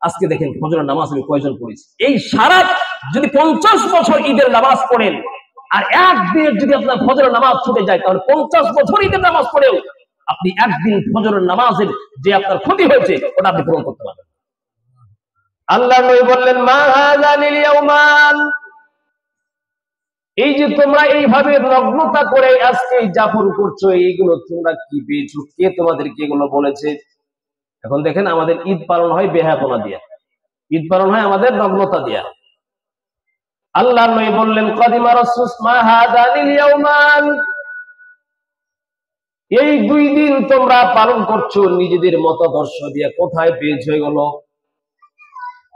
আজকে দেখেন ফজরের নামাজ আমি কয়জন পড়েছি। এই সারা যদি 50 বছর ঈদের নামাজ পড়েন আর একদিনের যদি আপনার ফজরের নামাজ ছুটে যায়, তাহলে 50 বছর ঈদের নামাজ পড়েও আপনি একদিন ফজরের নামাজের যে আপনার ক্ষতি হয়েছে ওটা আপনি পূরণ করতে পারবেন। আল্লাহ নবী বললেন, মা হাযানিল ইয়াওমান, এই যে তোমরা এইভাবে নগ্নতা করে আজকে যাপন করছো, এইগুলো তোমরা কি পেয়েছো? কে তোমাদেরকে এগুলো বলেছে? এখন দেখেন আমাদের ঈদ পালন হয় বেহায়াপনা দিয়া, ঈদ পালন হয় আমাদের নগ্নতা দিয়া। আল্লাহ নবী বললেন, কাদিমা রাসূল মা হাযানিল ইয়াওমান, এই 2 দিন তোমরা পালন করছো নিজেদের মতাদর্শ দিয়ে। কোথায় পেয়েছো এগুলো?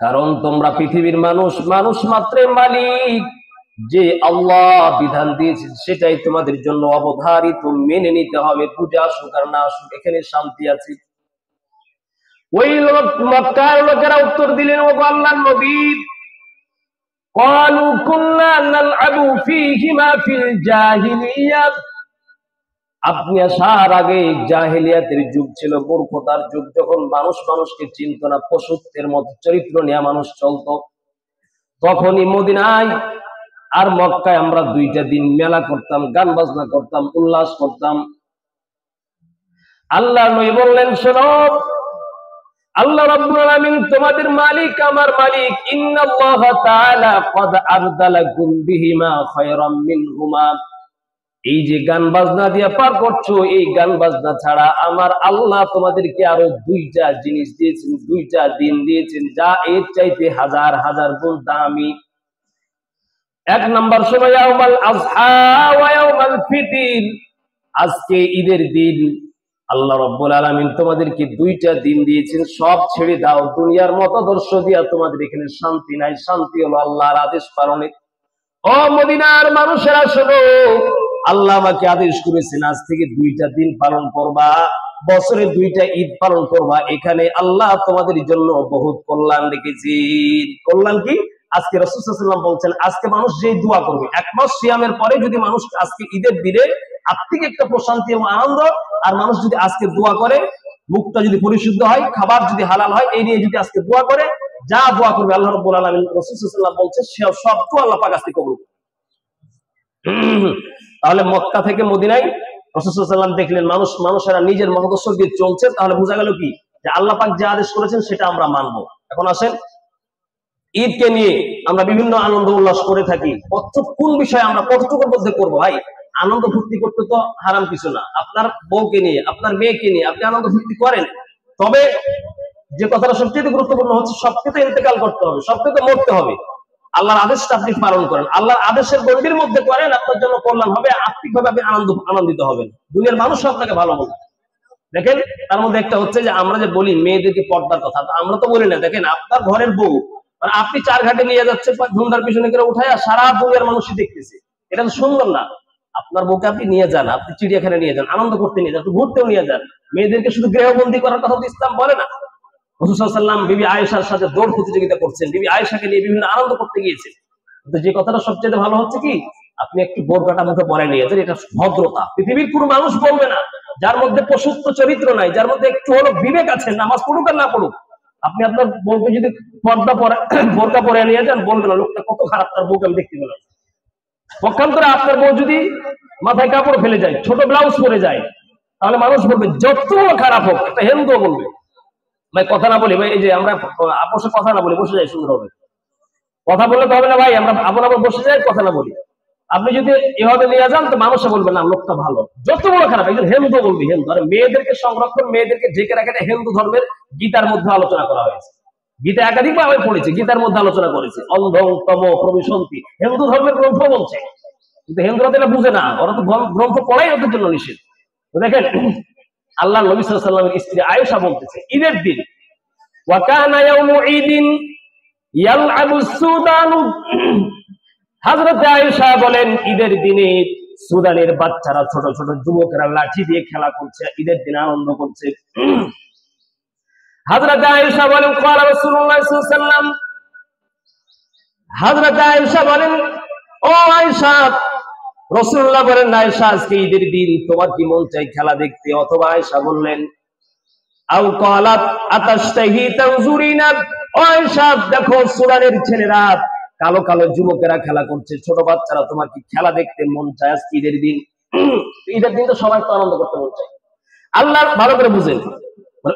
কারণ তোমরা পৃথিবীর মানুষ, মানুষ মাত্রই মালিক। যে আল্লাহ বিধান দিয়েছেন সেটাই তোমাদের জন্য অবধারিত, মেনে নিতে হবে। পূজা আসুক আর না আসুক, এখানে শান্তি আছে। ওই লোক মক্কার লোকেরা উত্তর দিলেন, ও আল্লাহর নবী, ক্বালু কুননা নালআবু ফীহিমা ফিল জাহিলিয়াহ, আপনি আসার আগে জাহেলিয়াতের যুগ ছিল, মূর্খতার যুগ, যখন মানুষ মানুষকে চিনত না, পশুত্বের মতো চরিত্র নিয়ে মানুষ চলতো। তখনই মদিনায় আর মক্কায় আমরা 2টা দিন মেলা করতাম, গান বাজনা করতাম, উল্লাস করতাম। আল্লাহ নবী বললেন, শোনো, আল্লাহ রাব্বুল আলামিন তোমাদের মালিক, আমার মালিক। ইন্নাল্লাহা তাআলা ক্বাদ আবদালাকুম বিহিমা খায়রাম মিনহুমা, এই যে গান বাজনা দিয়ে পার করছো, এই গান বাজনা ছাড়া আমার আল্লাহ তোমাদেরকে আরো 2টা জিনিস দিয়েছেন, 2টা দিন দিয়েছেন, যা এর চাইতে হাজার হাজার গুণ দামি। 1 নাম্বার সময় ইয়াউমাল আযহা ওয়া ইয়াউমাল ফিতর, আজকে ঈদের দিন আল্লাহ রাব্বুল আলামিন তোমাদেরকে 2টা দিন দিয়েছেন। সব ছেড়ে দাও, দুনিয়ার মতাদর্শ দিয়া তোমাদের এখানে শান্তি নাই। শান্তি হলো আল্লাহর আদেশ পালনে। ও মদিনার মানুষেরা শোনো, আল্লাহ আমাকে আদেশ করেছেন আজ থেকে 2টা দিন পালন করবা, বছরে 2টা ঈদ পালন করবা। এখানে আল্লাহ তোমাদের জন্য বহুত কল্যাণ রেখেছেন। কল্যাণ কি? আজকে রাসূল সাল্লাল্লাহু আলাইহি ওয়াসাল্লাম বলছেন, আজকে মানুষ যে দোয়া করবে, 1 মাস সিয়ামের পরে যদি মানুষ আজকে ঈদের দিনে আত্মিক একটা প্রশান্তি এবং আনন্দ, আর মানুষ যদি আজকে দোয়া করে, মুখটা যদি পরিশুদ্ধ হয়, খাবার যদি হালাল হয়, এই নিয়ে যদি আজকে দোয়া করে, যা দোয়া করবে আল্লাহ রাব্বুল আলামিন, রাসূল সাল্লাল্লাহু আলাইহি ওয়াসাল্লাম বলছে সব তো আল্লাহ পাক আজকে কবুল করবে। তাহলে মক্কা থেকে মদিনায় রাসূল সাল্লাল্লাহু আলাইহি ওয়াসাল্লাম দেখলেন মানুষেরা নিজের মতাদর্শ দিয়ে চলছে। তাহলে বোঝা গেল কি, যে আল্লাহ পাক যে আদেশ করেছেন সেটা আমরা মানবো। এখন আসেন, ঈদকে নিয়ে আমরা বিভিন্ন আনন্দ উল্লাস করে থাকি। কোন বিষয়ে আমরা কতটুকুর মধ্যে করবো? ভাই, আনন্দ ফুর্তি করতে তো হারাম কিছু না। আপনার বউকে নিয়ে, আপনার মেয়েকে নিয়ে আপনি আনন্দ ফুর্তি করেন, তবে যে কথাটা সবচেয়ে গুরুত্বপূর্ণ হচ্ছে, সবকে তো ইন্তেকাল করতে হবে, সবকে তো মরতে হবে। আল্লাহর আদেশটা আপনি পালন করেন, আল্লাহর আদেশের গণ্ডির মধ্যে করেন, আপনার জন্য কল্যাণ হবে, আত্মিকভাবে আপনি আনন্দিত হবেন, দুনিয়ার মানুষ আপনাকে ভালো বলবে। দেখেন, তার মধ্যে একটা হচ্ছে যে আমরা যে বলি মেয়েদেরকে পর্দার কথা, আমরা তো বলি না। দেখেন, আপনার ঘরের বউ আপনি 4 ঘাটে নিয়ে যাচ্ছে, ধুমধার পিছনে করে উঠায়, সারা দুনিয়ার মানুষই দেখতেছে, এটা তো সুন্দর না। আপনার বউকে আপনি নিয়ে যান, আপনি চিড়িয়াখানা নিয়ে যান, আনন্দ করতে নিয়ে যান, ঘুরতেও নিয়ে যান। মেয়েদেরকে শুধু গৃহবন্দী করার কথা তো ইসলাম বলে না। রাসূল সাল্লাল্লাহু আলাইহি ওয়াসাল্লাম বিবি আয়েশার সাথে দৌড় প্রতিযোগিতা করছেন, বিবি আয়েশাকে নিয়ে বিভিন্ন আনন্দ করতে গিয়েছেন। কিন্তু যে কথাটা সবচেয়ে ভালো হচ্ছে কি, আপনি একটু বোরকাটা মুখে পরে নিয়ে যান, এটা ভদ্রতা। পৃথিবীর কোনো মানুষ বলবে না, যার মধ্যে পশুত্ব চরিত্র নাই, যার মধ্যে একটু হলো বিবেক আছে, নামাজ পড়ুক আর না পড়ুক, আপনি আপনার বউকে যদি বোরকা পরে নিয়ে যান, বলবে না লোকটা কত খারাপ, তার বউকে আমি দেখতে পেলাম। পক্ষান্তরে আপনার বউ যদি মাথায় কাপড় ফেলে যায়, ছোট ব্লাউজ পরে যায়, তাহলে মানুষ বলবে যত খারাপ হোক, একটা হিন্দু বলবে। ভাই কথা না বলি, ভাই এই যে আমরা আপোষে কথা না বলি, বসে যাই, সুন্দর হবে। কথা বললে তো হবে না ভাই, আমরা আপন বসে যাই, কথা না বলি। আপনি যদি এভাবে নিয়ে যান, তো মানুষে বলবে না লোকটা ভালো, যত বড় খারাপ একজন হিন্দু বলবি, হিন্দু। আর মেয়েদেরকে সংরক্ষণ, মেয়েদেরকে ঢেকে রাখা, হিন্দু ধর্মের গীতার মধ্যে আলোচনা করা হয়েছে। গীতা একাধিকবার আমি পড়েছি, গীতার মধ্যে আলোচনা করেছে, অন্ধং তম প্রবিশন্তি, হিন্দু ধর্মের গ্রন্থ বলছে। কিন্তু হিন্দুরা তো এটা বুঝে না, ওরা তো গ্রন্থ পড়াই ওদের জন্য নিষেধ। তো দেখেন, আল্লাহ নবী সাল্লাল্লাহু আলাইহি ওয়াসাল্লামের স্ত্রী আয়েশা বলতেছে, ঈদের দিন ওয়া কানা ইয়াউমু ঈদিন ইয়ালআবু সুদানু, হযরত আয়েশা বলেন, ঈদের দিনে সুদানের বাচ্চারা, ছোট ছোট যুবকেরা লাঠি দিয়ে খেলা করছে, ঈদের দিনে আনন্দ করছে। হযরত আয়েশা বলেন, ক্বালা রাসূলুল্লাহ সাল্লাল্লাহু আলাইহি ওয়াসাল্লাম, হযরত আয়েশা বলেন, ও আয়েশা, রাসূলুল্লাহ বলেন, আয়েশা আজকে ঈদের দিন, তোমার কি মন চাই খেলা দেখতে? অথবা আয়েশা বললেন, আও ক্বালাত আতাশতাহি তানজুরিনা, আয়েশা দেখো সুরানের ছেলেরা, কালো কালো যুবকেরা খেলা করছে, ছোট বাচ্চারা, তোমার কি খেলা দেখতে মন চায়? আজকে ঈদের দিন, ঈদের দিন তো সবাই তো আনন্দ করতে মন চায়। আল্লাহ ভালো করে বুঝেন,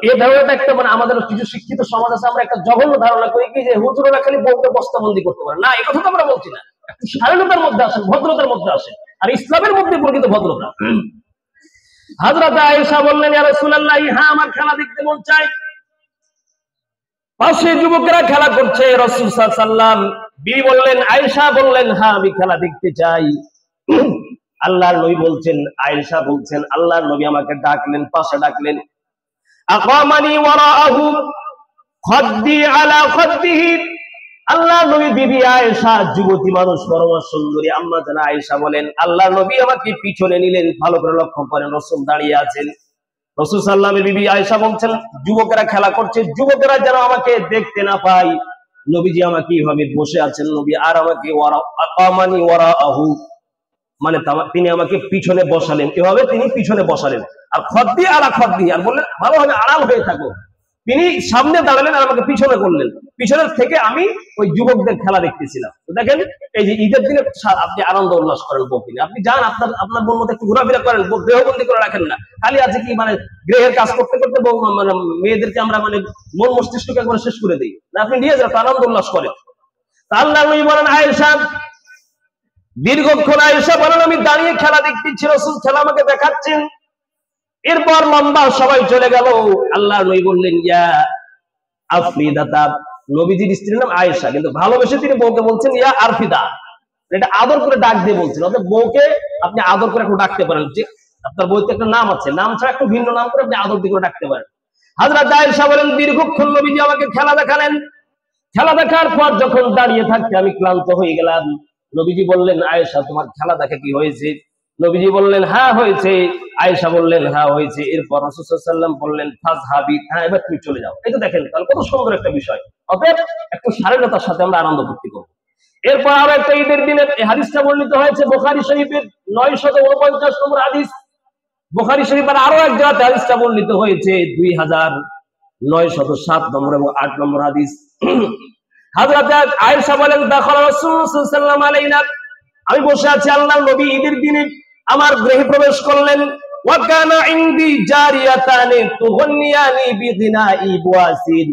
এই ধারণাটা একটা আমাদের কিছু শিক্ষিত সমাজ আছে, আমরা একটা জঘন্য ধারণা করি কি যে হুজুরেরা খালি বউকে বস্তাবন্দি করতে পারে না। এই কথা তো আমরা বলছি না। একটু শালীনতার মধ্যে আসেন, ভদ্রতার মধ্যে আসেন, আর ইসলামের মধ্যে প্রকৃত ভদ্রতা। হযরত আয়েশা বললেন, ইয়া রাসূলুল্লাহ, হ্যাঁ আমার খেলা দেখতে মন চায়। পাশে যুবকেরা খেলা করছে, রাসূল সাল্লাল্লাহু আলাইহি ওয়াসাল্লাম বিবি বললেন, আয়েশা বললেন, হ্যাঁ আমি খেলা দেখতে চাই। আল্লাহর নবী বলছেন, আয়েশা বলছেন, আল্লাহর নবী আমাকে ডাকলেন, পাশে ডাকলেন। আকামানি ওয়ারাআহু খাদ্দি আলা খাদ্দিহি। আল্লাহর নবী বিবি আয়েশা, যুবতী মানুষ, পরমা সুন্দরী আম্মা জানা আয়েশা বলেন, আল্লাহর নবী আমাকে পিছনে নিলেন। ভালো করে লক্ষ্য করেন, রাসূল দাঁড়িয়ে আছেন। রাসূল সাল্লাল্লাহু আলাইহি ওয়াসাল্লামের বিবি আয়েশা বলছেন, যুবকেরা খেলা করছে, যুবকেরা যেন আমাকে দেখতে না পায়। নবীজি আমাকে এইভাবে বসে আছেন, নবী আর আমাকে আকামানি ওয়ারাআহু, মানে তিনি আমাকে পিছনে বসালেন, এভাবে তিনি পিছনে বসালেন। আর খদ্দি আলা খদ্দি, আর বললেন ভালোভাবে আড়াল হয়ে থাকো। তিনি সামনে দাঁড়ালেন আর আমাকে পিছনে করলেন, পিছনের থেকে আমি ওই যুবকদের খেলা দেখতেছিলাম। তো দেখেন, এই যে ঈদের দিনে আপনি আনন্দ উল্লাস করেন বউকে নিয়ে, আপনি যান আপনার আপনার বোন মতো একটু ঘোরাফেরা করেন, গৃহবন্দী করে রাখেন না। খালি আছে কি মানে গৃহের কাজ করতে করতে মানে মেয়েদেরকে আমরা মানে মন মস্তিষ্ককে একবার শেষ করে দিই না। আপনি নিয়ে যান, আনন্দ উল্লাস করেন। আল্লাহ নবী বলেন, আয়েশা দীর্ঘক্ষণ, আয়েশা বলেন আমি দাঁড়িয়ে খেলা দেখতেছি, রাসূল খেলা আমাকে দেখাচ্ছেন। এরপর লম্বা সবাই চলে গেল। আল্লাহ নবী বললেন, ইয়া আফরিদাতা, নবীজির স্ত্রীর নাম আয়েশা, কিন্তু ভালোবেসে তিনি বউকে বলছেন ইয়া আরফিদা, এটা আদর করে ডাক দিয়ে বলছেন। অর্থাৎ বউকে আপনি আদর করে একটু ডাকতে পারেন, যে আপনার বউতে একটা নাম আছে, নাম ছাড়া একটু ভিন্ন নাম করে আপনি আদর দিয়ে করে ডাকতে পারেন। হযরত আয়েশা বলেন, দীর্ঘক্ষণ নবীজি আমাকে খেলা দেখালেন। খেলা দেখার পর যখন দাঁড়িয়ে থাকতে আমি ক্লান্ত হয়ে গেলাম, নবীজি বললেন, আয়েশা তোমার খেলা দেখা কি হয়েছে? নবীজি বললেন, হ্যাঁ হয়েছে। আয়েশা বললেন, হ্যাঁ হয়েছে। এরপর রাসূল সাল্লাল্লাহু আলাইহি ওয়াসাল্লাম বললেন, ফাযহাবি, হ্যাঁ এবার তুমি চলে যাও। এই তো দেখেন তাহলে কত সুন্দর একটা বিষয়। অতএব একটু শালীনতার সাথে আমরা আনন্দ ফুর্তি করব। এরপর আরো একটা ঈদের দিনে এই হাদিসটা বর্ণিত হয়েছে বুখারী শরীফের 949 নম্বর হাদিস। বুখারী শরীফের আরো এক জায়গাতে হাদিসটা বর্ণিত হয়েছে 2907 নম্বর এবং 8 নম্বর হাদিস। হযরত আয়েশা বলেন, দাখালা রাসূলুল্লাহ সাল্লাল্লাহু আলাইহি ওয়াসাল্লাম আলাইনা, আমি বসে আছি, আল্লাহর নবী ঈদের দিনে আমার গৃহে প্রবেশ করলেন। ওয়া কানা ইনদি জারিয়াতানি তুগন্নিয়ানি বিগিনাই বুয়াসিন,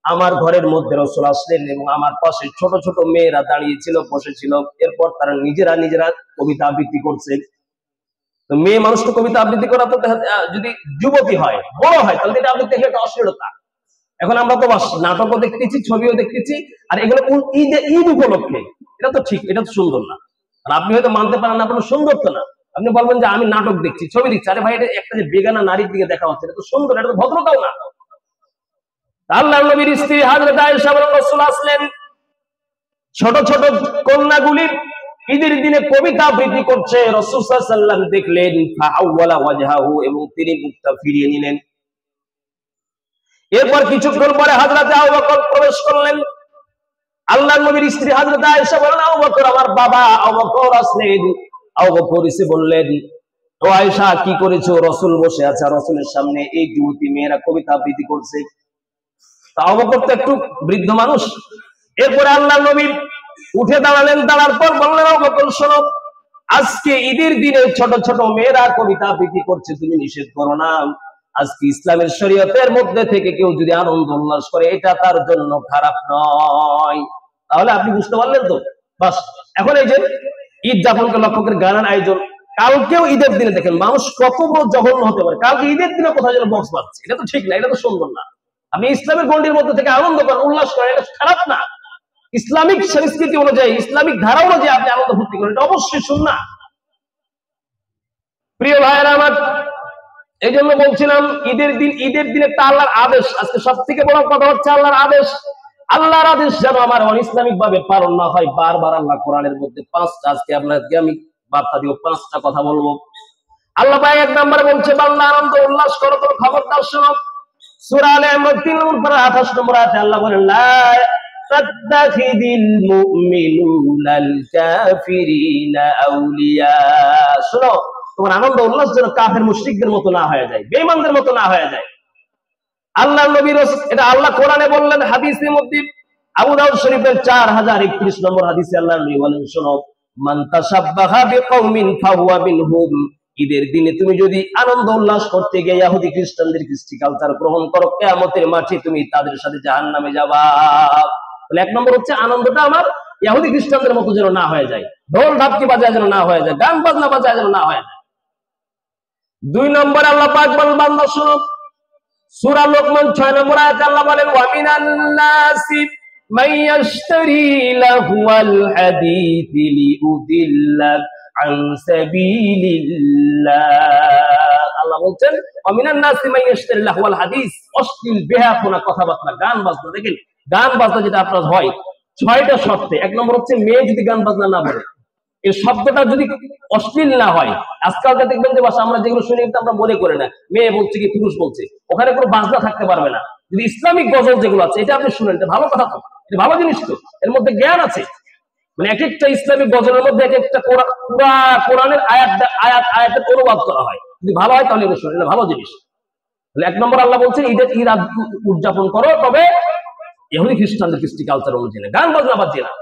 আমার ঘরের মধ্যে রাসূল আসলেন এবং আমার পাশে ছোট ছোট মেয়েরা দাঁড়িয়ে ছিল, বসেছিল। এরপর তারা নিজেরা নিজেরা কবিতা আবৃত্তি করছে। তো মেয়ে মানুষ তো কবিতা আবৃত্তি করা তো যদি যুবতী হয়, বড় হয়, তাহলে এটা আবৃত্তি একটা অশ্লীলতা। এখন আমরা তো নাটকও দেখতেছি, ছবিও দেখতেছি, আর এগুলো ঈদ উপলক্ষে, এটা তো ঠিক, এটা তো সুন্দর না। আর আপনি হয়তো মানতে পারেন না, আপনার সুন্দর তো না। আপনি বলবেন যে আমি নাটক দেখছি, ছবি দেখছি, আরে ভাই এটা একটা যে বেগানা নারীর দিকে দেখা হচ্ছে, এটা তো সুন্দর, এটা তো ভদ্রতাও না। আল্লাহর নবীর স্ত্রী হযরত আয়েশা বলেন, রাসূল আসলেন, ছোট ছোট কন্যাগুলি ঈদের দিনে কবিতা আবৃত্তি করছে। রাসূল সাল্লাল্লাহু আলাইহি ওয়াসাল্লাম দেখলেন, ফাআওয়ালা ওয়াজহাহু, এবং তিনি মুখটা ফিরিয়ে নিলেন। এরপর কিছুক্ষণ পরে হযরত আবু বকর প্রবেশ করলেন। আল্লাহর নবীর স্ত্রী হযরত আয়েশা বলেন, আবু বকর আমার বাবা। আবু বকর আসলেন, আবু বকর এসে বললেন, ও আয়েশা কি করেছো? রাসূল বসে আছে, রাসূলের সামনে এই যুবতী মেয়েরা কবিতা আবৃত্তি করছে। আবু বকর তো একটু বৃদ্ধ মানুষ। এরপরে আল্লাহর নবী উঠে দাঁড়ালেন, দাঁড়ার পর বললেন, আবু বকর শোনো, আজকে ঈদের দিনে ছোট ছোট মেয়েরা কবিতা আবৃত্তি করছে, তুমি নিষেধ করো না। আজকে ইসলামের শরীয়তের মধ্যে থেকে কেউ যদি আনন্দ উল্লাস করে, এটা তার জন্য খারাপ নয়। তাহলে আপনি বুঝতে পারলেন তো? বাস, এখন এই যে ঈদ যাপনকে লক্ষ্য করে গানের আয়োজন, কালকেও ঈদের দিনে দেখেন মানুষ কত বড় জঘন্য হতে পারে। কালকে ঈদের দিনে কোথায় যেন বক্স বাজছে, এটা তো ঠিক না, এটা তো সুন্দর না। আপনি ইসলামের গণ্ডির মধ্যে থেকে আনন্দ করেন, উল্লাস করেন, এটা খারাপ না। ইসলামিক সংস্কৃতি অনুযায়ী, ইসলামিক ধারা অনুযায়ী আপনি আনন্দ ফুর্তি করেন, এটা অবশ্যই সুন্নাহ। প্রিয় ভাইয়েরা আমার, এই জন্য বলছিলাম ঈদের দিনে একটা আল্লাহর আদেশ। আজকে সব থেকে বড় কথা হচ্ছে আল্লাহর আদেশ। আল্লাহর আদেশ যেন আমার অনিসলামিক ভাবে পালন না হয়। বারবার আল্লাহ কোরআনের মধ্যে 5টা, আজকে আপনাকে আমি বার্তা দিব, 5টা কথা বলবো। আল্লাহ পাক 1 নম্বরে বলছে, বান্দা আনন্দ উল্লাস করো, তোর খবরদার শোনো। সূরা আলে ইমরান 3 নম্বর 28 নম্বর আয়াতে আল্লাহ বলেন, লা তাত্তাখিদিল মুমিনুনাল কাফিরিনা আউলিয়া। শোনো, তোমার আনন্দ উল্লাস যেন কাফের মুশরিকদের মতো না হয়ে যায়, বেঈমানদের মতো না হয়ে যায়। আল্লাহ নবী এটা আল্লাহ কোরআনে বললেন, হাদিসের মধ্যে আবু দাউদ শরীফের 4031 নম্বর হাদিসে আল্লাহ নবী বলেন, শোনো, মান তাশাব্বাহা বিকওমিন ফাহুয়া মিনহুম। ঈদের দিনে তুমি যদি আনন্দ উল্লাস করতে গিয়ে ইহুদি খ্রিস্টানদের কৃষ্টি কালচার গ্রহণ করো, কিয়ামতের মাঠে তুমি তাদের সাথে জাহান্নামে যাবা। তাহলে এক নম্বর হচ্ছে আনন্দটা আমার ইহুদি খ্রিস্টানদের মতো যেন না হয়ে যায়, ঢোল ঢাপকি বাজায় যেন না হয়ে যায়, গান বাজনা বাজায় যেন না হয়ে যায়। 2 নম্বর আল্লাহ পাক বলেন, বান্দা শুনো, সূরা লোকমান 6 নম্বর আয়াতে আল্লাহ বলেন, ওয়া মিনান নাসি মান ইয়াশতারি লাহুয়াল হাদীথি লিউদিল্লা আন সাবিলিল্লাহ। আল্লাহ বলছেন, ওয়া মিনান নাসি মান ইয়াশতারি লাহুয়াল হাদীস, অশ্লীল বেহায়াপনা কথাবার্তা, গান বাজনা। দেখেন গান বাজনা যেটা আপনার হয় 6টা শর্তে। 1 নম্বর হচ্ছে মেয়ে যদি গান বাজনা না বলে, এই শব্দটা যদি অশ্লীল না হয়। আজকালকার দেখবেন যে ভাষা আমরা যেগুলো শুনি আমরা মনে করি না মেয়ে বলছে কি পুরুষ বলছে, ওখানে কোনো বাজনা থাকতে পারবে না। যদি ইসলামিক গজল যেগুলো আছে এটা আপনি শুনেন, এটা ভালো কথা, তো এটা ভালো জিনিস, তো এর মধ্যে জ্ঞান আছে। মানে এক একটা ইসলামিক গজলের মধ্যে এক একটা পুরা কোরআনের আয়াতের অনুবাদ করা হয়, যদি ভালো হয় তাহলে শুনেন, এটা ভালো জিনিস। তাহলে 1 নম্বর আল্লাহ বলছেন ঈদ উদযাপন করো, তবে ইহুদি খ্রিস্টানদের কৃষ্টি কালচার অনুযায়ী গান বাজনা বাজিয়ে না।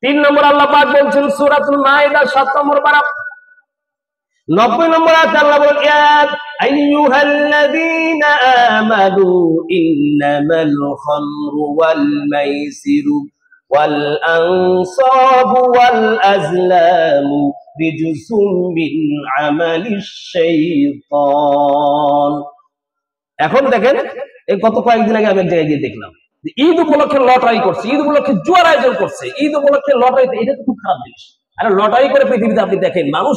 3 নম্বর আল্লাহ পাক বলছেন সূরাতুল মাইদা 7 নম্বর পারা 90 নম্বর আয়াতে আল্লাহ বলেন, ইয়া আইয়ুহাল্লাযীনা আমানু ইন্নামাল খামরু ওয়াল মাইসিরু ওয়াল আনসাবু ওয়াল আজলামু রিজসুম মিন আমালিশ শাইতান। এখন দেখেন, এই গত কয়েকদিন আগে আমি এক জায়গায় গিয়ে দেখলাম ঈদ উপলক্ষে লটারি করছে, ঈদ উপলক্ষে জুয়ার আয়োজন করছে, ঈদ উপলক্ষে লটারি। এটা তো খুব খারাপ জিনিস। আরে লটারি করে পৃথিবীতে আপনি দেখেন মানুষ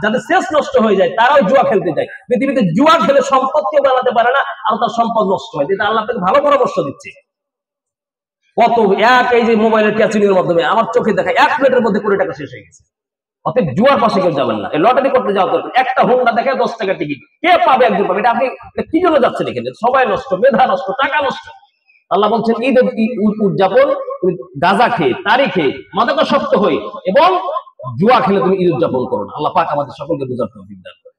যাদের শেষ নষ্ট হয়ে যায় তারাও জুয়া খেলতে যায়। পৃথিবীতে জুয়া খেলে সম্পদ কেউ বানাতে পারে না, আর তার সম্পদ নষ্ট হয়। যেটা আল্লাহ তাকে ভালো পরামর্শ দিচ্ছে। কত এই যে মোবাইলের ক্যাচিংয়ের মাধ্যমে আমার চোখে দেখা 1 প্লেটের মধ্যে 20 টাকা শেষ হয়ে গেছে। অতএব জুয়ার পাশে কেউ যাবেন না, এই লটারি করতে যাওয়া দরকার। একটা হোন্ডা দেখে 10 টাকা টিকিট, কে পাবে? একজন পাবে। এটা আপনি কি জন্য যাচ্ছেন এখানে? সবাই নষ্ট, মেধা নষ্ট, টাকা নষ্ট। আল্লাহ বলছেন ঈদ উদযাপন তুমি গাঁজা খেয়ে, তারি খেয়ে, মাদকাসক্ত হয়ে এবং জুয়া খেলে তুমি ঈদ উদযাপন করো না। আল্লাহ পাক আমাদের সকলকে বুঝার তৌফিক দান করেন।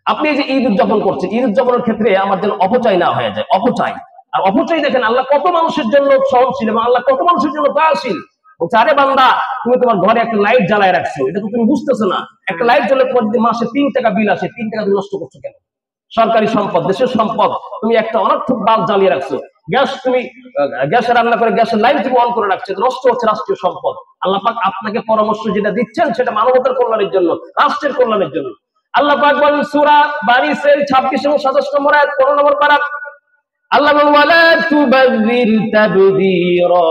আপনি এই যে ঈদ উদযাপন করছেন, ঈদ উদযাপনের ক্ষেত্রে আমার যেন অপচয় না হয়ে যায়। অপচয় আর অপচয় দেখেন আল্লাহ কত মানুষের জন্য সহনশীল এবং আল্লাহ কত মানুষের জন্য দয়াশীল। বলছে, আরে বান্দা, তুমি তোমার ঘরে একটা লাইট জ্বালায় রাখছো, এটা তো তুমি বুঝতেছো না। একটা লাইট জ্বলে তোমার যদি মাসে 3 টাকা বিল আসে, 3 টাকা তুমি নষ্ট করছো কেন? সরকারি সম্পদ, দেশের সম্পদ, তুমি একটা অনর্থক বাল্ব জ্বালিয়ে রাখছো। তুমি গ্যাসে রান্না করে গ্যাসের লাইন তুমি অন করে রাখছো, নষ্ট হচ্ছে রাষ্ট্রীয় সম্পদ। আল্লাহ পাক আপনাকে পরামর্শ যেটা দিচ্ছেন সেটা মানবতার কল্যাণের জন্য, রাষ্ট্রের কল্যাণের জন্য। আল্লাহ পাক বলেন সূরা বানী ইসরাঈল 26 এবং 27 নম্বর আয়াত 15 নম্বর পারা আল্লাহ বলেন, ওয়ালা তুবাযির তাবযীরা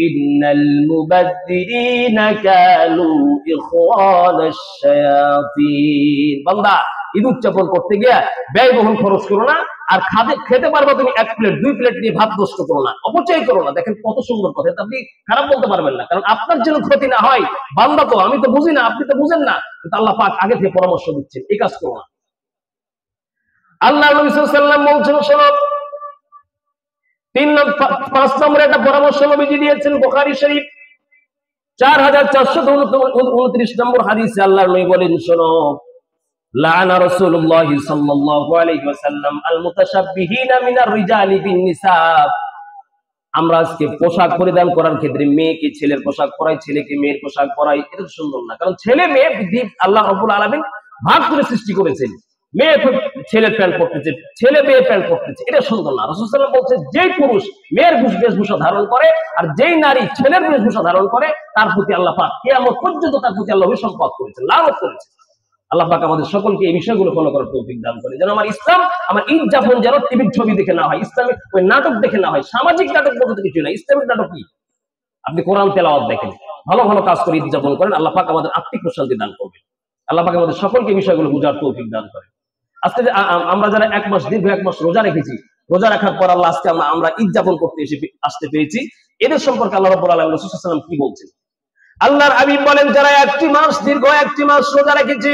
ইন্নাল মুবাযযিরিনা কানু ইখওয়ানাশ শায়াতিন। বান্দা, ঈদ উদযাপন করতে গিয়ে ব্যয়বহুল খরচ করো না, আর খেতে পারবা তুমি 1 প্লেট 2 প্লেট নিয়ে ভাত নষ্ট করো না, অপচয় করো না। দেখেন কত সুন্দর কথা, আপনি খারাপ বলতে পারবেন না, কারণ আপনার যেন ক্ষতি না হয়। বান্দা তো, আমি তো বুঝি না, আপনি তো বুঝেন না, কিন্তু আল্লাহ পাক আগে থেকে পরামর্শ দিচ্ছেন এই কাজ করো না। আল্লাহ নবী সাল্লাল্লাহু আলাইহি ওয়াসাল্লাম বলছেন, শোনো, 5 নম্বরে একটা পরামর্শ নবীজি দিয়েছেন বুখারী শরীফ 4429 নম্বর হাদিসে আল্লাহর নবী বলেন, শোনো, লাআনা রাসূলুল্লাহ সাল্লাল্লাহু আলাইহি ওয়াসাল্লাম আল মুতাশাব্বিহিনা মিনার রিজালি বিন নিসা। আমরা আজকে পোশাক পরিধান করার ক্ষেত্রে মেয়েকে ছেলের পোশাক পরাই, ছেলেকে মেয়ের পোশাক পরাই, এটা সুন্দর না। কারণ ছেলে মেয়ে আল্লাহ রাব্বুল আলামিন ভাগ করে সৃষ্টি করেছেন। মেয়ে ছেলের প্যান্ট পরতেছে, ছেলে মেয়ের প্যান্ট পরতেছে, এটা সুন্দর না। রাসূল সাল্লাল্লাহু আলাইহি ওয়াসাল্লাম বলছে, যেই পুরুষ মেয়ের বেশভূষা ধারণ করে আর যেই নারী ছেলের বেশভূষা ধারণ করে তার প্রতি আল্লাহ পাক কিয়ামত পর্যন্ত তার প্রতি আল্লাহ অভিসম্পাত করেছেন, লানত করেছেন। আল্লাহ পাক আমাদের সকলকে এই বিষয়গুলো ফলো করার তৌফিক দান করে, যেন আমার ইসলাম, আমার ঈদ যাপন যেন টিভির ছবি দেখে না হয়, ইসলামিক ওই নাটক দেখে না হয়। সামাজিক নাটক বলতে কিছু না, ইসলামিক নাটক কি? আপনি কোরআন তেলাওয়াত দেখেন, ভালো ভালো কাজ করে ঈদ যাপন করেন, আল্লাহ পাক আমাদের আত্মিক প্রশান্তি দান করবে। আল্লাহ পাক আমাদের সকলকে এই বিষয়গুলো বুঝার তৌফিক দান করে। আজকে আমরা যারা 1 মাস দীর্ঘ 1 মাস রোজা রেখেছি, রোজা রাখার পর আল্লাহ আজকে আমরা ঈদ যাপন করতে আসতে পেরেছি, এদের সম্পর্কে আল্লাহ রাব্বুল আলামিন রাসূল সাল্লাল্লাহু আলাইহি ওয়াসাল্লাম কি বলছেন? আল্লাহর হাবিব বলেন, যারা 1 মাস দীর্ঘ 1 মাস রোজা রেখেছে,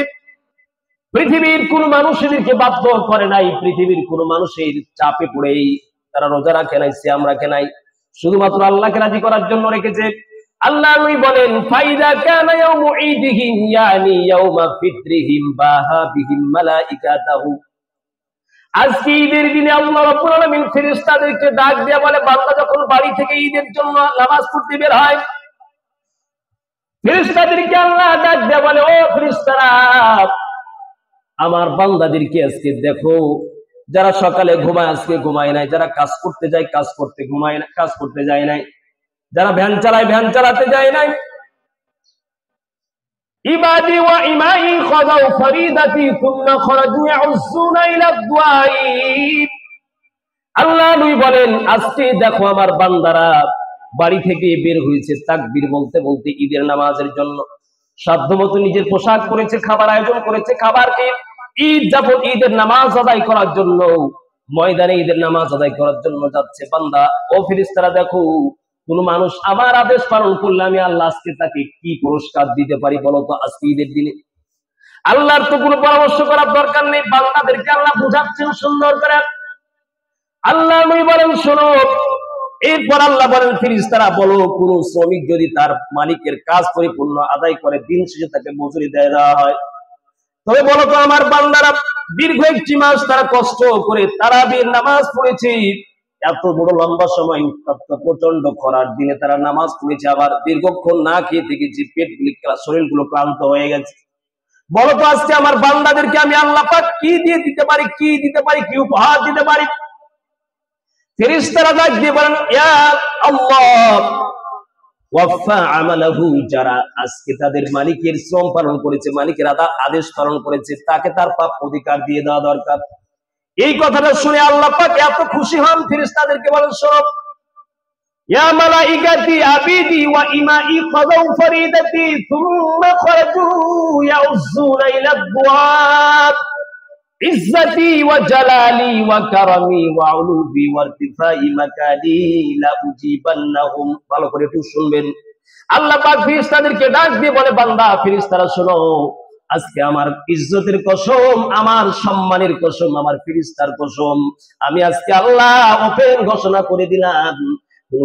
পৃথিবীর কোন মানুষ এদেরকে বাধ্য করে নাই, পৃথিবীর কোন মানুষের চাপে পড়েই তারা রোজা রাখে নাই, সিয়াম রাখে নাই, শুধুমাত্র আল্লাহকে রাজি করার জন্য রেখেছে। আল্লাহ নবী বলেন, ফাইদা কানা ইয়াউমু ঈদিহিম ইয়ানি ইয়াউমা ফিত্রিহিম বাহা বিহিম মালাইকাতুহু। আজকে ঈদের দিনে আল্লাহ রাব্বুল আলামিন ফেরেশতাদেরকে ডাক দিয়ে বলে, বান্দা যখন বাড়ি থেকে ঈদের জন্য নামাজ পড়তে বের হয়, ফেরেশতাদেরকে আল্লাহ ডাক দিয়ে বলে, ও ফেরেশতারা, আমার বান্দাদেরকে আজকে দেখো, যারা সকালে ঘুমায় আজকে ঘুমায় নাই, যারা কাজ করতে যায় কাজ করতে ঘুমায় না, কাজ করতে যায় নাই, যারা ভ্যান চালায় ভ্যান চালাতে যায় নাই। ইবাদি ওয়া ইমাই খাযাউ ফরিদাতি কুল্লা খরাজু ইয়াউসুনা ইলা দুআই। আল্লাহ নবী বলেন, আজকে দেখো আমার বান্দারা বাড়ি থেকে বের হয়েছে তাকবীর বলতে বলতে ঈদের নামাজের জন্য। সাধ্যমতো নিজের পোশাক পরেছে, খাবার আয়োজন করেছে, খাবারকে ঈদ যাবত ঈদের নামাজ আদায় করার জন্য ময়দানে ঈদের নামাজ আদায় করার জন্য যাচ্ছে। বান্দা ও ফেরেশতারা দেখো, কোন মানুষ আমার আদেশ পালন করলে আমি আল্লাহ আজকে তাকে কি পুরস্কার দিতে পারি বলো তো আজকে ঈদের দিনে? আল্লাহর তো কোনো পরামর্শ করার দরকার নেই, বান্দাদেরকে আল্লাহ বুঝাচ্ছেন সুন্দর করে। আল্লাহ নবী বলেন, শোনো। এরপর আল্লাহ বলেন, ফেরেশতারা বলো, কোন শ্রমিক যদি তার মালিকের কাজ পরিপূর্ণ আদায় করে দিন শেষে তাকে মজুরি দেওয়া হয়, তবে বলো তো আমার বান্দারা দীর্ঘ একটি মাস তারা কষ্ট করে তারাবির নামাজ পড়েছে, এত বড় লম্বা সময় উত্তপ্ত প্রচন্ড খরার দিনে তারা নামাজ পড়েছে, আবার দীর্ঘক্ষণ না খেয়ে থেকেছে, পেটগুলি শরীরগুলো ক্লান্ত হয়ে গেছে, বলো তো আজকে আমার বান্দাদেরকে আমি আল্লাহ পাক কি দিয়ে দিতে পারি, কি দিতে পারি, কি উপহার দিতে পারি? ফেরেশতারা ডাক দিয়ে বলেন, ইয়া আল্লাহ, ওয়াফা আমালাহু, যারা আজকে তাদের মালিকের শ্রম পালন করেছে, মালিকের আদেশ পালন করেছে, তাকে তার প্রাপ্য অধিকার দিয়ে দেওয়া দরকার। এই কথাটা শুনে আল্লাহ পাক এত খুশি হন, ফেরেশতাদেরকে বলেন, শোনো, ইয়া মালাইকাতি আবিদি ওয়া ইমাই কাযাউ ফরিদাতি সুম্মা খরাজু ইয়াউসুনা ইলা দুআ ইজ্জতি ওয়া জালালি ওয়া কারামি ওয়া উলুবি ওয়া ইরতিফাই মাকানি লা উজিবান্নাহুম। ভালো করে একটু শুনবেন। আল্লাহ পাক ফেরেশতাদেরকে ডাক দিয়ে বলে, বান্দা ফেরেশতারা শোনো, আজকে আমার ইজ্জতের কসম, আমার সম্মানের কসম, আমার ফেরেশতার কসম, আমি আজকে আল্লাহ ওপেন ঘোষণা করে দিলাম,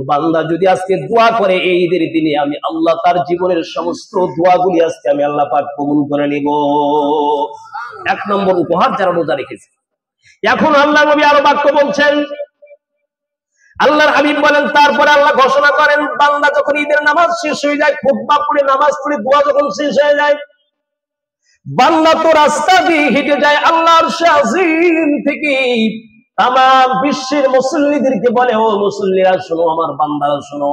বান্দা যদি আজকে দোয়া করে এই ঈদের দিনে, আমি আল্লাহ তার জীবনের সমস্ত দোয়াগুলি আজকে আমি আল্লাহ পাক কবুল করে নিব। এক নম্বর উপহার যারা রোজা রেখেছে। এখন আল্লাহ নবী আরো বাক্য বলছেন, আল্লাহর হাবিব বলেন, তারপরে আল্লাহ ঘোষণা করেন, বান্দা যখন ঈদের নামাজ শেষ হয়ে যায়, খুতবা পড়ে নামাজ পড়ে দোয়া যখন শেষ হয়ে যায়, বান্দা তো রাস্তা দিয়ে হেঁটে যায় আল্লাহর শাহজিম থেকে তামাম বিশ্বের মুসল্লিদেরকে বলে, ও মুসল্লিরা শোনো, আমার বান্দারা শোনো,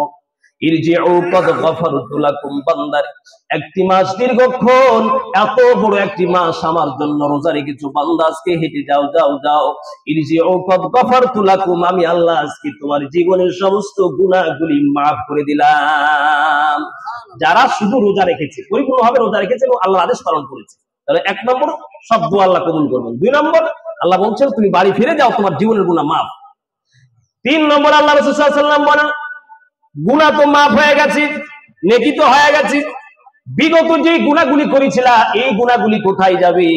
ইরজিউ কদ গফারতু লাকুম, বান্দার একটি মাস দীর্ঘক্ষণ, এত বড় একটি মাস আমার জন্য রোজা রেখেছো, বান্দা আজকে হেঁটে যাও, যাও যাও, ইরজিউ কদ গফারতু লাকুম, আমি আল্লাহ আজকে তোমার জীবনের সমস্ত গুনাহগুলি মাফ করে দিলাম। যারা শুধু রোজা রেখেছে, পরিপূর্ণভাবে রোজা রেখেছে এবং আল্লাহর আদেশ পালন করেছে, তাহলে এক নম্বর সব দোয়া আল্লাহ কবুল করবেন। দুই নম্বর আল্লাহ বলছেন, তুমি বাড়ি ফিরে যাও, তোমার জীবনের গুনাহ মাফ। তিন নম্বর আল্লাহ রাসূল সাল্লাল্লাহু আলাইহি ওয়াসাল্লাম বলেন, গুনাহ তো মাফ হয়ে গেছে, নেকি তো হয়ে গেছে, বিগত যে গুনাহগুলি করেছিলা এই গুনাহগুলি কোথায় যাবে?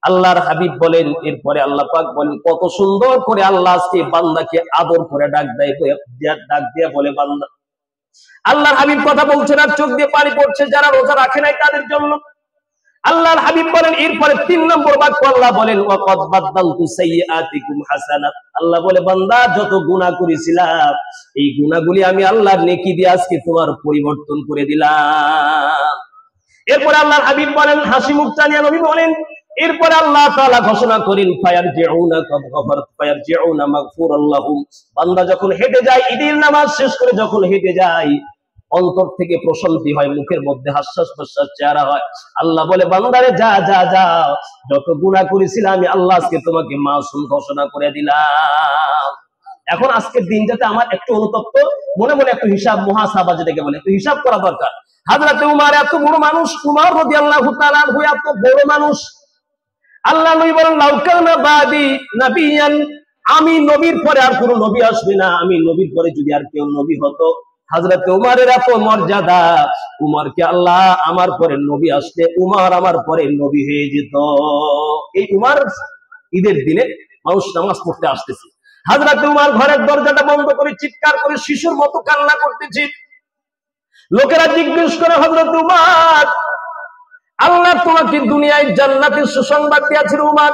আল্লাহর হাবিব বলেন, এরপরে আল্লাহ পাক বলেন, কত সুন্দর করে আল্লাহ আজকে বান্দাকে আদর করে ডাক দিয়ে বলে, বান্দা, আল্লাহর হাবিব কথা বলছেন আর চোখ দিয়ে পানি পড়ছে, যারা রোজা রাখে নাই তাদের জন্য। আল্লাহর হাবিব বলেন, এরপরে ৩ নম্বর বাক্য আল্লাহ বলেন, ওয়াকাদ বাদদালতু সাইয়্যাতিকুম হাসানাত, আল্লাহ বলে, বান্দা যত গুনাহ করেছিলাম এই গুনাহগুলি আমি আল্লাহর নেকি দিয়ে আজকে তোমার পরিবর্তন করে দিলাম। এরপরে আল্লাহর হাবিব বলেন, হাসি মুখ টানিয়া নবী বলেন, এরপরে আল্লাহ তাআলা ঘোষণা করেন, ফায়ারজিউনা কদ গফারত ফায়ারজিউনা মাগফুরাল লাহুম, বান্দা যখন হেঁটে যায়, ঈদের নামাজ শেষ করে যখন হেঁটে যায়, অন্তর থেকে প্রশান্তি হয়, মুখের মধ্যে হাসহাস প্রশ্বাস চেহারা হয়। আল্লাহ বলে, বান্দারে যা যা যা, যত গুনাহ করেছিলাম আমি আল্লাহ আজকে তোমাকে মাসুম ঘোষণা করে দিলাম। এখন আজকের দিনটাতে আমার একটু অনুতপ্ত, মনে মনে একটু হিসাব, মুহাসাবা যেটাকে বলে, একটু হিসাব করা দরকার। হযরত উমর এত বড় মানুষ, উমর রাদিয়াল্লাহু তাআলা আনহু এত বড় মানুষ, আল্লাহ নবী বলেন, লাউ কানা বাদি নাবিয়ান, আমি নবীর পরে আর কোন নবী আসবে না, আমি নবীর পরে যদি আর কেউ নবী হতো, হযরত উমরের এত মর্যাদা, উমরকে আল্লাহ আমার পরে নবী আসলে উমর আমার পরে নবী হয়ে যেত। এই উমর ঈদের দিনে মানুষ নামাজ পড়তে আসতেছে, হযরত উমর ঘরের দরজাটা বন্ধ করে চিৎকার করে শিশুর মতো কান্না করতেছে। লোকেরা জিজ্ঞেস করে, হযরত উমর, আল্লাহ তোমাকে দুনিয়ায় জান্নাতের সুসংবাদ দিয়েছেন উমর,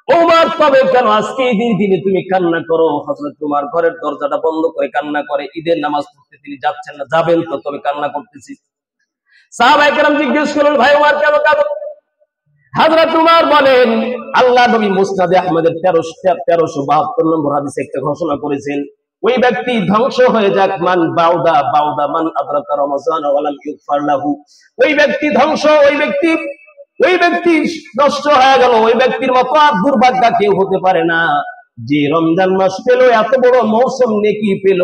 ওমর তবে কেন আজকে ঈদের দিনে তুমি কান্না করো? হযরত ওমর ঘরের দরজাটা বন্ধ করে কান্না করে। ঈদের নামাজ পড়তে তিনি যাচ্ছেন না, যাবেন তো, তবে কান্না করতেছি। সাহাবায়ে কেরাম জিজ্ঞেস করলেন, ভাই ওমর কেন কাঁদো? হযরত ওমর বলেন, আল্লাহ নবী মুসনাদে আহমদের 1372 নম্বর হাদিসে একটা ঘোষণা করেছেন, ওই ব্যক্তি ধ্বংস হয়ে যাক, মান বাউদা বাউদা মান আদরাকা রমাজান ওয়া লাম ইগফার লাহু। ওই ব্যক্তি ধ্বংস, ওই ব্যক্তি নষ্ট হয়ে গেল। ওই ব্যক্তির মতো আর দুর্ভাগ্য কেউ হতে পারে না, যে রমজান মাস পেল, এত বড় মৌসুম নেকি পেল,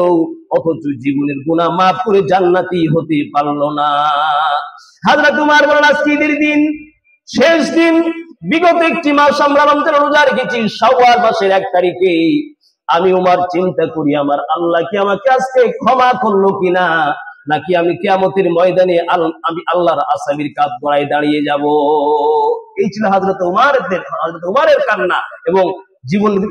অথচ জীবনের গুনাহ মাফ করে জান্নাতি হতে পারলো না। হযরত ওমর বলেন, আজকে ঈদের দিন, শেষ দিন, বিগত একটি মাস আমরা রমজান রোজা রেখেছি, শাওয়াল মাসের 1 তারিখে। আমি ওমর চিন্তা করি, আমার আল্লাহ কি আমাকে আজকে ক্ষমা করলো কিনা, নাকি আমি কিয়ামতের ময়দানে আমি আল্লাহর আসামির কাঠ গড়ায় দাঁড়িয়ে যাব। এই ছিল হযরত ওমরের কান্না, এবং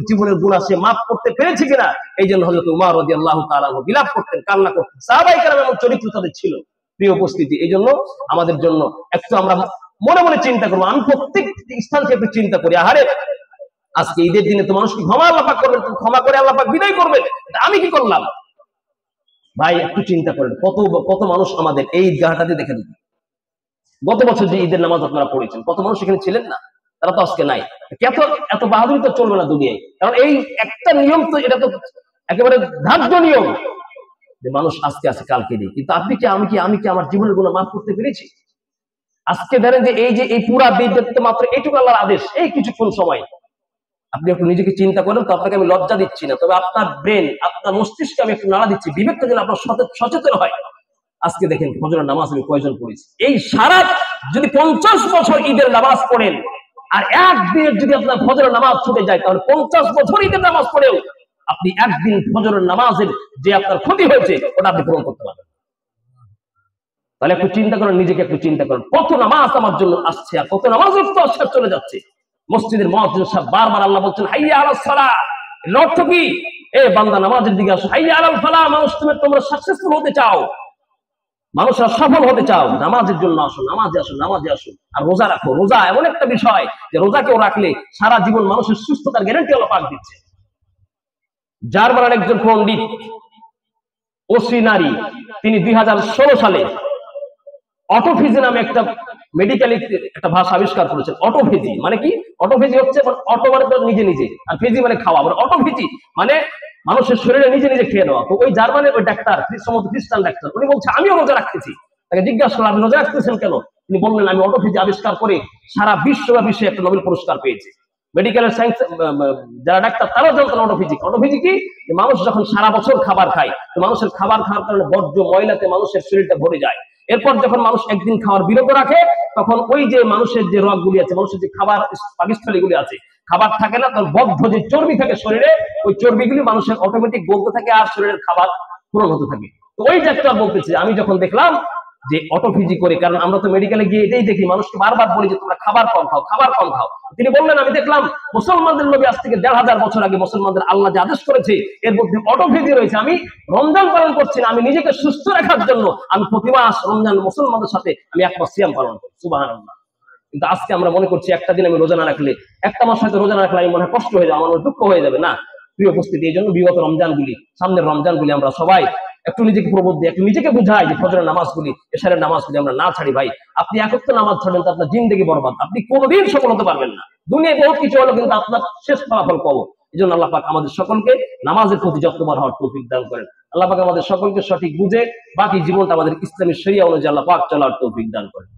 জীবনের গুনাহ সে মাফ করতে পেরেছে কিনা, এই জন্য হযরত ওমর রাদিয়াল্লাহু তাআলা আনহু বিলাপ করতেন, কান্না করতেন। সাহাবায়ে কেরাম এমন চরিত্র তাদের ছিল। প্রিয় উপস্থিতি, এই জন্য আমাদের জন্য একটু আমরা মনে মনে চিন্তা করবো। আমি প্রত্যেক স্থান থেকে একটু চিন্তা করি, আহারে আজকে ঈদের দিনে তো মানুষকে আল্লাহ পাক করবেন, ক্ষমা করে আল্লাহ পাক বিদায় করবেন, আমি কি করলাম? ভাই একটু চিন্তা করেন, কত মানুষ আমাদের এই ঈদগাহটাতে দেখে দিন। গত বছর যে ঈদের নামাজ আপনারা পড়েছেন, কত মানুষ এখানে ছিলেন না? তারা তো আজকে নাই। এত বাহাদুরি তো চলবে না দুনিয়ায়, কারণ এই একটা নিয়ম তো, এটা তো একেবারে ধার্য নিয়ম যে মানুষ আজকে আছে কালকে নেই। কিন্তু আপনি কি, আমি কি আমার জীবনের গুনাহ মাফ করতে পেরেছি? আজকে ধরেন যে এই পুরা দিনটা মাত্র এইটুকু আল্লাহর আদেশ, এই কিছুক্ষণ সময় আপনি একটু নিজেকে চিন্তা করেন তো। আপনাকে আমি লজ্জা দিচ্ছি না, তবে আপনার ব্রেন, আপনার মস্তিষ্কে আমি একটু নাড়া দিচ্ছি, বিবেকটা যেন আপনার সচেতন হয়। আজকে দেখেন ফজরের নামাজ আমি কয়জন পড়েছি? এই সারা যদি 50 বছর ঈদের নামাজ পড়েন, আর একদিনের যদি আপনার ফজরের নামাজ ছুটে যায়, তাহলে 50 বছর ঈদের নামাজ পড়েও আপনি একদিন ফজরের নামাজের যে আপনার ক্ষতি হয়েছে, ওটা আপনি পূরণ করতে পারবেন। তাহলে একটু চিন্তা করেন, নিজেকে একটু চিন্তা করেন, কত নামাজ আমার জন্য আসছে, আর কত নামাজ চলে যাচ্ছে। মসজিদের মুয়াজ্জিন সাহেব বারবার আল্লাহ বলছেন, হাইয়া আলাস সালাহ। এর অর্থ কি? এ বান্দা নামাজের দিকে আসো। হাইয়া আলাল ফালাহ, মানুষ তোমরা সাকসেসফুল হতে চাও, মানুষরা সফল হতে চাও, নামাজের জন্য আসো, নামাজে আসো। আর রোজা রাখো। রোজা এমন একটা বিষয় যে রোজা কেউ রাখলে সারা জীবন মানুষের সুস্থতার গ্যারান্টি আল্লাহ পাক দিচ্ছে। জার্মানের একজন পণ্ডিত, ওসি নারী, তিনি 2016 সালে অটোফেজি নামে একটা মেডিকেল একটা ভাষা আবিষ্কার করেছেন। অটোফেজি মানে কি? অটোফেজি হচ্ছে, অটো মানে তো নিজে নিজে, আর ফেজি মানে খাওয়া। অটোফেজি মানে মানুষের শরীরে নিজে নিজে খেয়ে নেওয়া। তো ওই জার্মানের ওই ডাক্তার, খ্রিস্টান ডাক্তার, উনি বলছে আমিও রোজা রাখতেছি। তাকে জিজ্ঞাসা করলাম, আপনি রোজা রাখতেছেন কেন? তিনি বললেন, আমি অটোফেজি আবিষ্কার করে সারা বিশ্বব্যাপী সে একটা নোবেল পুরস্কার পেয়েছে। মেডিকেলের সায়েন্স যারা ডাক্তার তারাও জানতেন অটোফেজি। অটোফেজি কি? মানুষ যখন সারা বছর খাবার খায়, তো মানুষের খাবার খাওয়ার কারণে বর্জ্য ময়লাতে মানুষের শরীরটা ভরে যায়। এরপর যখন মানুষ একদিন খাওয়ার বিরত রাখে, তখন ওই যে মানুষের যে রোগগুলি আছে, মানুষের যে খাবার পাকস্থলীগুলি আছে, খাবার থাকে না, তখন বদ্ধ যে চর্বি থাকে শরীরে, ওই চর্বিগুলি মানুষের অটোমেটিক গলতে থাকে, আর শরীরের খাবার পূরণ হতে থাকে। তো ওই ডাক্তার বলতেছে, আমি যখন দেখলাম যে অটোফিজি করে, কারণ আমরা তো মেডিকেলে গিয়ে এটাই দেখি, মানুষকে বারবার বলি যে তোমরা খাবার কম খাও। তিনি বললেন, আমি দেখলাম মুসলমানদের নবী আজ থেকে 1500 বছর আগে মুসলমানদের আল্লাহ যে আদেশ করেছে, এর মধ্যে অটোফিজি রয়েছে। আমি রমজান পালন করছি না, আমি নিজেকে সুস্থ রাখার জন্য আমি প্রতি মাস রমজান মুসলমানদের সাথে আমি 1 মাস সিয়াম পালন করি। সুবহানাল্লাহ। কিন্তু আজকে আমরা মনে করছি একটা দিন আমি রোজা না রাখলে, একটা মাস হয়তো রোজা না রাখলে আমি মনে হয় কষ্ট হয়ে যাবে, আমার দুঃখ হয়ে যাবে। না প্রিয় উপস্থিতি, এই জন্য বিগত রমজানগুলি, সামনের রমজানগুলি আমরা সবাই একটু নিজেকে প্রবোধ দিই, একটু নিজেকে বুঝাই যে ফজরের নামাজগুলি, এশারের নামাজগুলি আমরা না ছাড়ি। ভাই আপনি একত্র নামাজ ছাড়বেন তো আপনার জিন্দেগি বরবাদ, আপনি কোনোদিন সফল হতে পারবেন না। দুনিয়ায় বহুত কিছু হলো, কিন্তু আপনার শেষ ফলাফল পাবো। এই জন্য আল্লাহ পাক আমাদের সকলকে নামাজের প্রতি যত্নবান হওয়ার তৌফিক দান করেন। আল্লাহ পাক আমাদের সকলকে সঠিক বুঝে বাকি জীবনটা আমাদের ইসলামী শরিয়া অনুযায়ী আল্লাহ পাক চলার তৌফিক দান করেন।